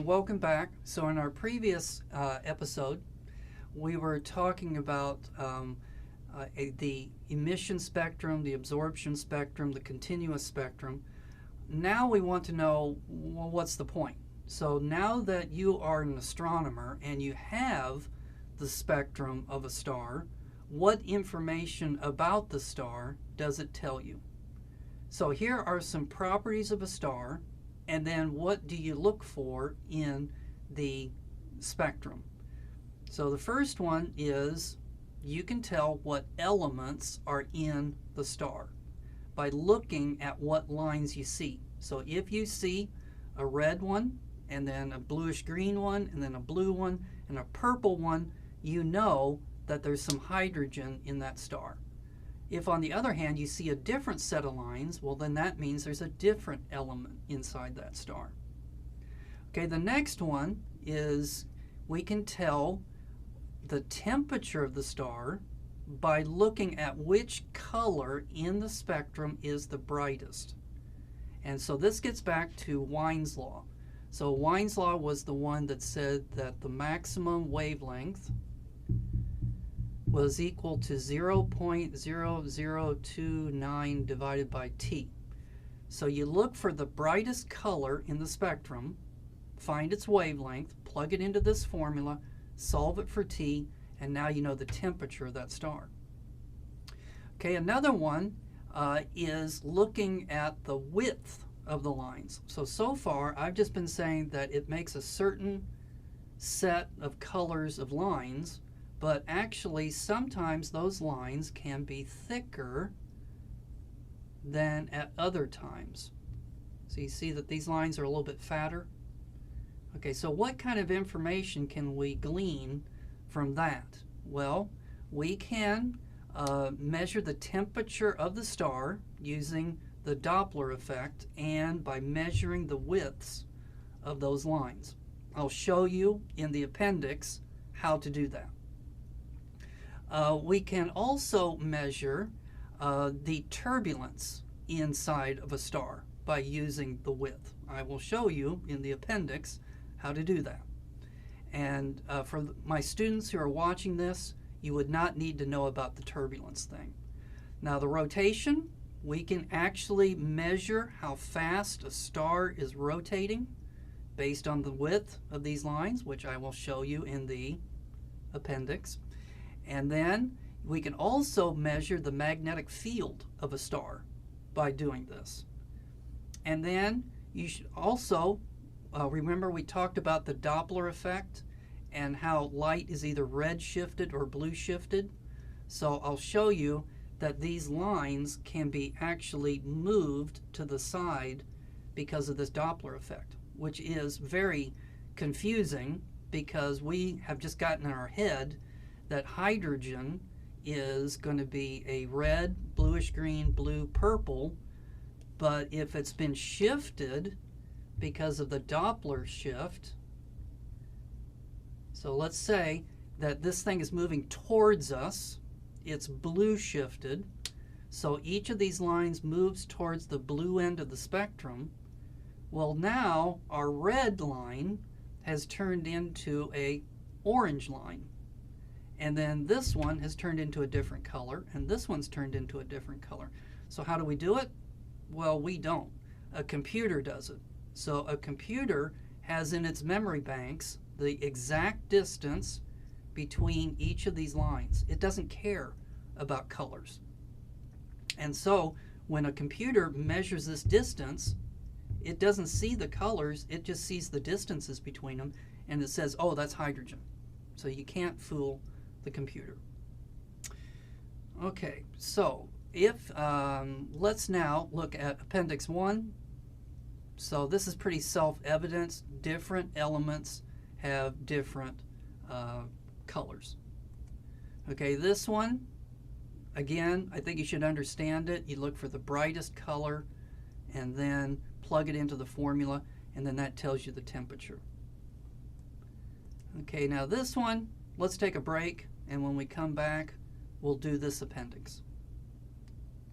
and welcome back. So in our previous episode, we were talking about the emission spectrum, the absorption spectrum, the continuous spectrum. Now we want to know, well, what's the point? So now that you are an astronomer and you have the spectrum of a star, what information about the star does it tell you? So here are some properties of a star, and then what do you look for in the spectrum? So the first one is you can tell what elements are in the star by looking at what lines you see. So if you see a red one, and then a bluish green one, and then a blue one, and a purple one, you know that there's some hydrogen in that star. If on the other hand you see a different set of lines, well then that means there's a different element inside that star. Okay, the next one is we can tell the temperature of the star by looking at which color in the spectrum is the brightest. And so this gets back to Wien's law. So Wien's law was the one that said that the maximum wavelength was equal to 0.0029 divided by t. So you look for the brightest color in the spectrum, find its wavelength, plug it into this formula, solve it for t, and now you know the temperature of that star. Okay, another one is looking at the width of the lines. So far I've just been saying that it makes a certain set of colors of lines, but actually sometimes those lines can be thicker than at other times. So you see that these lines are a little bit fatter. Okay, so what kind of information can we glean from that? Well, we can measure the temperature of the star using the Doppler effect and by measuring the widths of those lines. I'll show you in the appendix how to do that. We can also measure the turbulence inside of a star by using the width. I will show you in the appendix how to do that. And for my students who are watching this, you would not need to know about the turbulence thing. Now the rotation, we can actually measure how fast a star is rotating based on the width of these lines, which I will show you in the appendix. And then we can also measure the magnetic field of a star by doing this. And then you should also remember we talked about the Doppler effect and how light is either red shifted or blue shifted. So I'll show you that these lines can be actually moved to the side because of this Doppler effect, which is very confusing because we have just gotten in our head that hydrogen is going to be a red, bluish green, blue, purple, but if it's been shifted because of the Doppler shift, so let's say that this thing is moving towards us, it's blue shifted, so each of these lines moves towards the blue end of the spectrum. Well, now our red line has turned into a orange line. And then this one has turned into a different color, and this one's turned into a different color. So how do we do it? Well, we don't. A computer does it. So a computer has in its memory banks the exact distance between each of these lines. It doesn't care about colors. And so when a computer measures this distance, it doesn't see the colors, it just sees the distances between them, and it says, oh, that's hydrogen. So you can't fool the computer. Okay, so if let's now look at Appendix 1. So this is pretty self-evident. Different elements have different colors. Okay, this one, again, I think you should understand it. You look for the brightest color and then plug it into the formula, and then that tells you the temperature. Okay, now this one, let's take a break, and when we come back, we'll do this appendix.